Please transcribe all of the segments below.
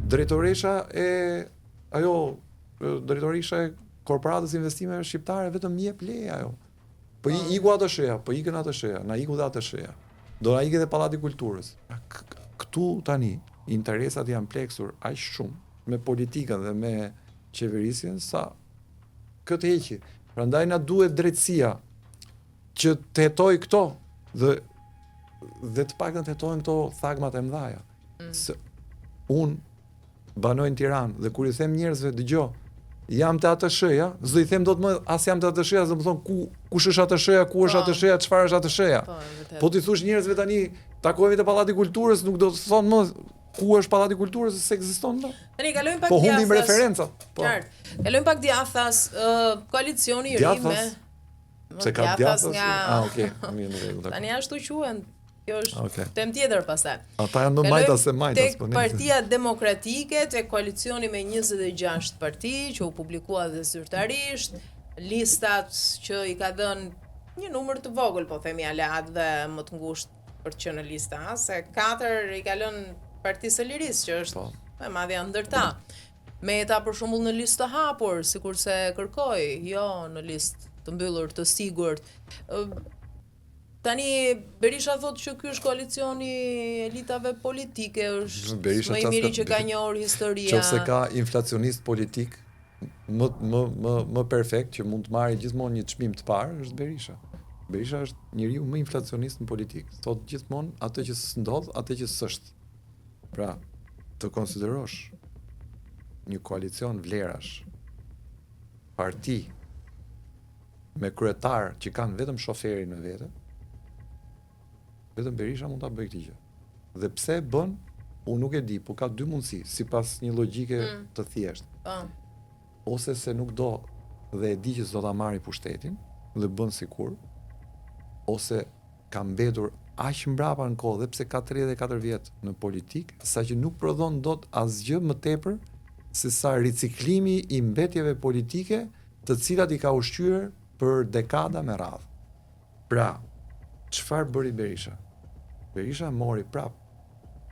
drejtoresha drejtoresha e korporatës investimeve shqiptare vetëm jep leje ajo. Po iku ato sheja, po ikën ato sheja, na iku dhe ato sheja. Do na ikë dhe Pallati Kulturës. Këtu tani interesat janë pleksur aq shumë me politikën dhe me qeverisjen sa këtë heqi. Prandaj na duhet drejtësia që të hetoj këto dhe të paktën të hetojnë këto thagmat e mëdhaja. Se unë banoj në Tiranë dhe kur i them njerëzve dëgjoj, jam të atë shëja, s'do i them dot më as jam të atë shëja, do të thonë kush është atë shëja, ku është atë shëja, çfarë është atë shëja. Po ti thosh njerëzve tani takohemi te Pallati Kulturës, nuk do të thonë më ku është Pallati Kulturës se ekziston më. Tani kalojmë pak po humbim referencat. Po. Qartë. Kalojmë pak djathas, koalicioni i ri me se ka djathas nga okay, mirë në rregull. Tani ashtu quhen. Kjo është tem tjetër pastaj. Ata janë më majtas se majtas, po. Tek Partia Demokratike, tek koalicioni me 26 parti që u publikua dhe zyrtarisht, listat që i ka dhënë një numër të vogël, po themi aleat dhe më të ngushtë për të qenë në lista, se 4 i ka lënë Partisë së Lirisë, që është më madhja ndërta. Meta për shembull në listë të hapur, sikurse kërkoi, jo në listë të mbyllur të sigurt. Tani Berisha thotë që ky është koalicioni elitave politike, është më i miri që ka njohur historia. Nëse ka inflacionist politik më perfekt që mund të marrë gjithmonë një çmim të parë është Berisha. Berisha është njeriu më inflacionist në politikë. Thotë gjithmonë atë që s'ndodh, atë që s'është. Pra, të konsiderosh një koalicion vlerash, parti me kryetar që kanë vetëm shoferin në vete, vetëm Berisha mund ta bëjë këtë gjë. Dhe pse e bën, unë nuk e di, por ka dy mundësi, sipas një logjike të thjeshtë. Ose se nuk do dhe e di që s'do ta marrë pushtetin dhe bën sikur, ose ka mbetur aq mbrapa në kohë, dhe pse ka 34 vjet në politik, saqë nuk prodhon dot asgjë më tepër se sa riciklimi i mbetjeve politike, të cilat i ka ushqyer për dekada me radhë. Pra, çfarë bëri Berisha? Berisha mori prap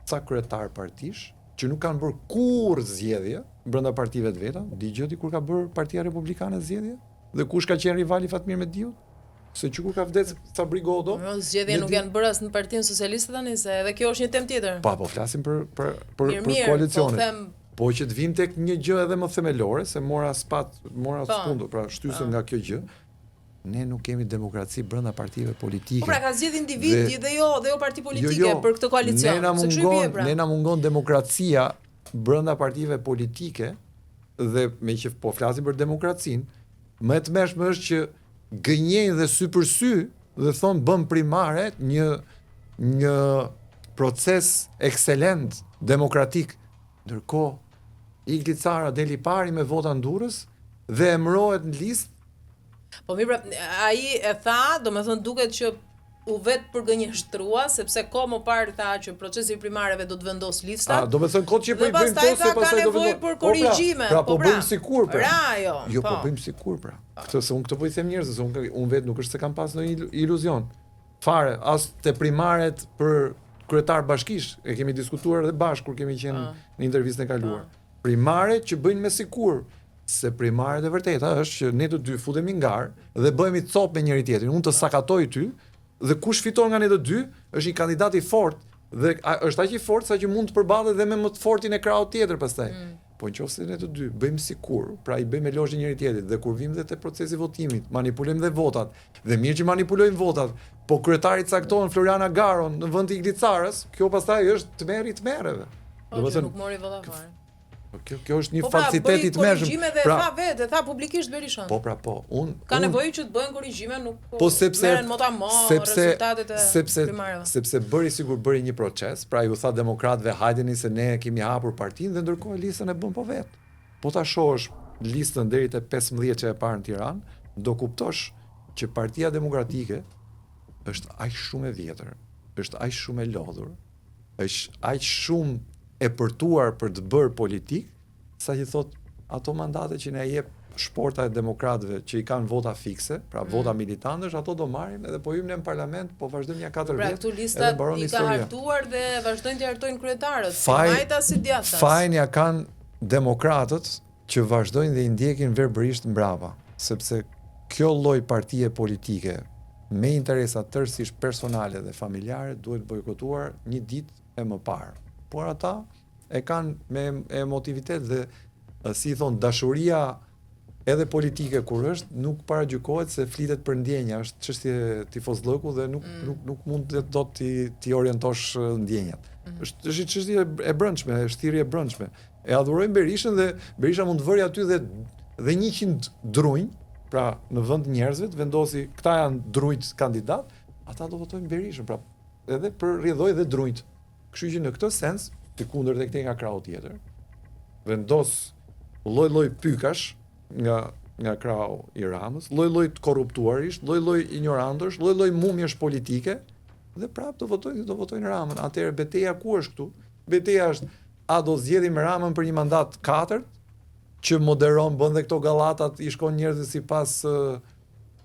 ca kryetar partish që nuk kanë bërë kurrë zgjedhje brenda partive të veta, dëgjoti kur ka bërë Partia Republikane zgjedhje? Dhe kush ka qenë rivali Fatmir Mediut? Se që kur ka vdes Sabri Godo. Zgjedhje nuk janë bërë as në Partinë Socialiste tani, se edhe kjo është një temë tjetër. Po flasim për koalicionin. Po që të vim tek një gjë edhe më themelore, se mora skundur, pra shtysëm nga kjo gjë. Ne nuk kemi demokraci brenda partive politike. Po pra ka zgjedhë individi dhe jo parti politike për këtë koalicion. Ne na mungon demokracia brenda partive politike dhe me që po flasim për demokracinë, më e tmerrshme është që gënjejnë dhe sy për sy dhe thonë bëm primare një proces ekselent demokratik, ndërkohë Igli Cara deli pari me vota ndurës dhe emërohet në listë. Po mirë, ai e tha, domethënë duket që u vet përgënjeshtrua, sepse kohë më parë tha që procesi i primareve do të vendos lista. Domethënë kohë që po i bëjmë to se pastaj do të për korrigjime. Po bëjmë sikur pra. Jo, po bëjmë sikur pra. Këtë se unë këtë po i them njerëzve, se unë vet nuk është se kam pas ndonjë iluzion. Fare, as te primaret për kryetar bashkish, e kemi diskutuar edhe bashkë kur kemi qenë në intervistën e kaluar. Primare që bëjnë me sikur, se primaret e vërteta është që ne të dy futemi ngar dhe bëhemi cop me njëri tjetrin. Unë të sakatoj ty dhe kush fiton nga ne të dy është një kandidat i fortë dhe është aq i fortë sa që mund të përballet edhe me më të fortin e krahut tjetër pastaj. Po nëse ne të dy bëjmë sikur, pra i bëjmë elozhi njëri tjetrit dhe kur vim dhe te procesi votimit, manipulojmë dhe votat. Dhe mirë që manipulojmë votat, po kryetari caktohen Floriana Garon në vend të Igli Carës, kjo pastaj është tmerreve. Domethënë nuk mori vota fare. Kjo është një falsitet i tmerrshëm. Pra, tha vetë, tha publikisht Berisha. Po, ka nevojë që të bëhen korrigjime, nuk merren rezultatet e primareve. Sepse bëri një proces, pra ju tha demokratëve hajdeni se ne kemi hapur partinë dhe ndërkohë listën e bën po vet. Po ta shohësh listën deri te 15 që e parë në Tiranë, do kuptosh që Partia Demokratike është aq shumë e vjetër, është aq shumë e lodhur, është aq shumë e përtuar për të bërë politik, sa që thot ato mandate që na jep shporta e demokratëve që i kanë vota fikse, pra vota militantësh, ato do marrin edhe po hyjmë në parlament, po vazhdojmë ja 4 vjet. Këtu listat i ka hartuar dhe vazhdojnë të hartojnë kryetarët, si majta si djathtas. Fajin ja kanë demokratët që vazhdojnë dhe i ndjekin verbërisht mbrapa, sepse kjo lloj partie politike me interesa tërësisht personale dhe familjare duhet bojkotuar një ditë e më parë. Por ata e kanë me emotivitet dhe si thon dashuria edhe politike kur është nuk paragjykohet se flitet për ndjenja, është çështje tifozllëku dhe nuk mund do ti orientosh ndjenjat. Është çështje e brendshme, është thirrje e brendshme. E adhurojnë Berishën dhe Berisha mund të vëri aty dhe 100 drunj, pra në vend njerëzve të vendosi këta janë drujt kandidat, ata do votojnë Berishën, pra edhe për rrjedhoj dhe drujt. Kështu që në këtë sens, të kundërt e këtij nga krahu tjetër, vendos lloj-lloj pykash nga krahu i Ramës, lloj-lloj të korruptuarish, lloj-lloj ignorantësh, lloj-lloj mumjesh politike dhe prapë do votojnë Ramën. Atëherë betejë ku është këtu? Betejë është a do zgjedhim Ramën për një mandat 4 që moderon, bën dhe këto gallatat, i shkon njerëzve sipas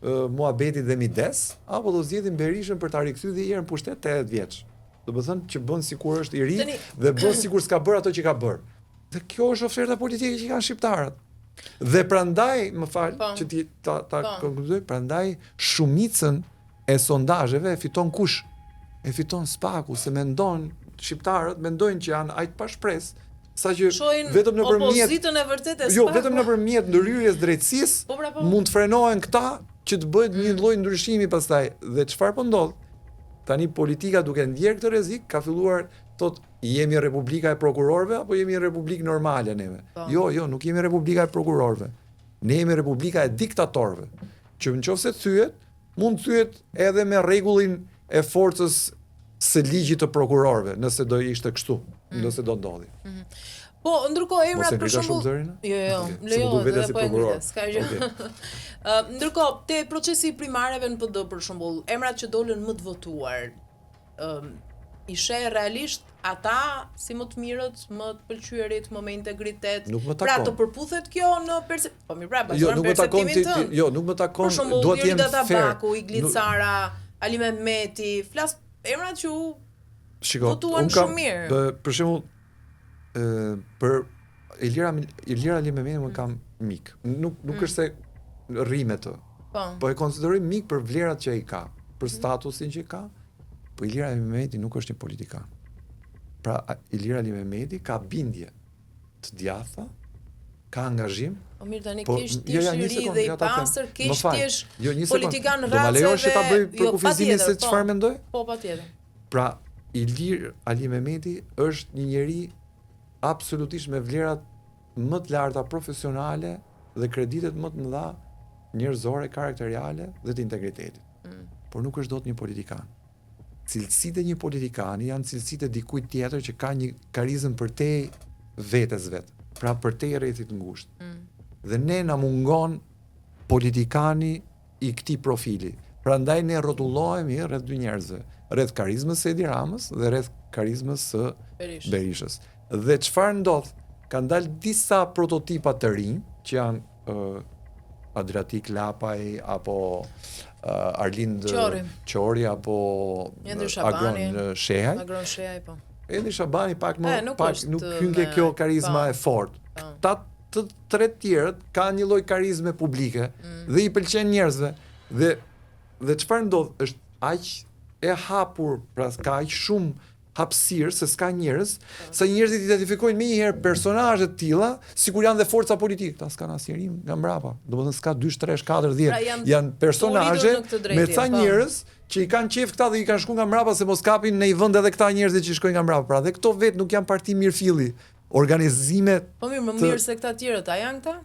muhabetit dhe mides, apo do zgjedhim Berishën për ta rikthyer dhe herë në pushtet 80 vjeç. Do të thënë që bën sikur është i ri dhe bën sikur s'ka bërë ato që ka bërë. Dhe kjo është oferta politike që kanë shqiptarët. Dhe prandaj, më fal, që ti ta konkludoj, prandaj shumicën e sondazheve e fiton kush? E fiton Spaku, se shqiptarët mendojnë që janë aq pa shpresë, saqë vetëm nëpërmjet opozitën e vërtetë jo, vetëm nëpërmjet ndryrjes drejtësisë mund të frenohen këta që të bëhet një lloj ndryshimi pastaj. Dhe çfarë po ndodh? Tani politika duke ndjer këtë rrezik ka filluar thotë jemi republika e prokurorëve apo jemi republikë normale neve? Jo, nuk jemi republika e prokurorëve. Ne jemi republika e diktatorëve. Që nëse thyet, mund thyet edhe me rregullin e forcës së ligjit të prokurorëve, nëse do ishte kështu, nëse do ndodhi. Po, ndërkohë emrat për shembull. Jo, lejo, po s'ka gjë. Ndërkohë, te procesi i primareve në PD për shembull, emrat që dolën më të votuar, i sheh realisht ata si më të mirët, më të pëlqyerit, më me integritet. Pra të përputhet kjo në po mirë, pra, në perceptimin tënd. Jo, nuk më takon. Për shembull, Jolida Tabaku, Iglit Sara, Ali Mehmeti, flas emrat që votuan shumë mirë. Për shembull, për Ilira Ali Mehmeti më kam mik. Nuk është se rrime të. Po e konsideroj mik për vlerat që ai ka, për statusin që ka. Po Ilira Ali Mehmeti nuk është një politikan. Pra Ilira Ali Mehmeti ka bindje të djatha, ka angazhim. Po mirë tani kish ti i ri dhe i pastër, kish ti politikan rraceve. Do ma lejosh që ta bëj për kufizimin se çfarë mendoj? Po patjetër. Pra Ilir Ali Mehmeti është një njeri absolutisht me vlerat më të larta profesionale dhe kreditet më të mëdha njerëzore, karakteriale dhe të integritetit. Por nuk është dot një politikan. Cilësitë e një politikani janë cilësitë e dikujt tjetër që ka një karizëm përtej vetes vet, pra përtej rrethit ngushtë. Dhe ne na mungon politikani i këtij profili. Prandaj ne rrotullohemi rreth dy njerëzve, rreth karizmës së Edi Ramës dhe rreth karizmës së Berishës. Dhe çfarë ndodh? Kanë dalë disa prototipa të rinj që janë Adriatik Lapaj apo Arlind Qori apo Agron Shehaj. Agron Shehaj po. Edi Shabani pak nuk hyn ke kjo karizma e fortë. Ta të tre tjerët kanë një lloj karizme publike dhe i pëlqen njerëzve dhe çfarë ndodh është aq e hapur, pra ka aq shumë hapësirë se s'ka njerëz, sa njerëzit identifikojnë më njëherë personazhe të tilla, sikur janë dhe forca politike. Ta s'kan asnjëri nga mbrapa. Domethënë s'ka 2, 3, 4, 10. Janë personazhe me ca njerëz që i kanë qef këta dhe i kanë shkuar nga mbrapa se mos kapin në një vend edhe këta njerëz që shkojnë nga mbrapa. Pra dhe këto vetë nuk janë parti mirëfilli. Organizime. Po mirë, më mirë se këta të tjerët, a janë këta?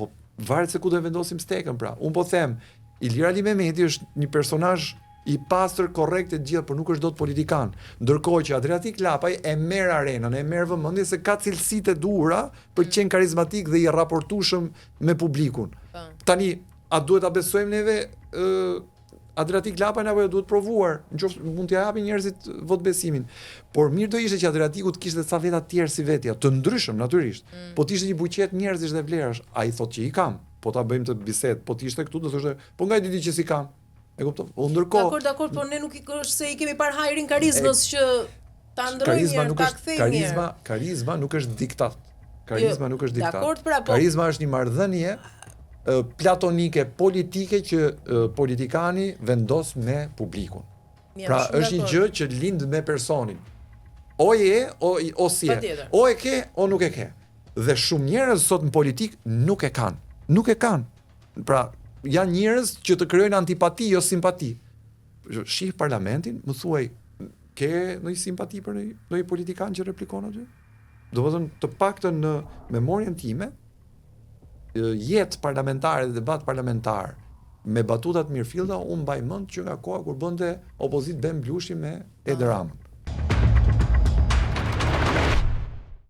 Po varet se ku do e vendosim stekën, pra. Un po them, Ilir Ali Mehmeti është një personazh i pastër, korrekt e gjithë, por nuk është dot politikan. Ndërkohë që Adriatik Lapaj e merr arenën, e merr vëmendje se ka cilësitë e duhura për të qenë karizmatik dhe i raportueshëm me publikun. Tani, a duhet ta besojmë neve Adriatik Lapajnë apo duhet provuar, nëse mund t'ia japin njerëzit vot besimin. Por mirë do ishte që Adriatiku të kishte ca veta të tjerë si vetja, të ndryshëm natyrisht. Po të ishte një buqet njerëzish dhe vlerash, ai thotë që i kam. Po ta bëjmë të bisedë, po të ishte këtu do thoshte, po nga i di që si kam. E kupton? Po ndërkohë. Dakor, po ne nuk i është se i kemi parë hajrin karizmës që ta ndrojmë, ta kthejmë. Karizma nuk është diktat. Karizma nuk është diktat. Dakor, pra, po. Karizma është një marrëdhënie platonike politike që politikani vendos me publikun. Pra është një gjë që lind me personin. O je, o si je. O e ke, o nuk e ke. Dhe shumë njerëz sot në politik nuk e kanë. Nuk e kanë. Pra janë njerëz që të krijojnë antipati, jo simpati. Shih parlamentin, më thuaj, ke ndonjë simpati për ndonjë politikan që replikon aty? Domethënë, të paktën në memorien time, jetë parlamentare dhe debat parlamentar me batutat mirëfillta, unë mbaj mend që nga koha kur bënte opozit Ben Blushi me Edi Ramën.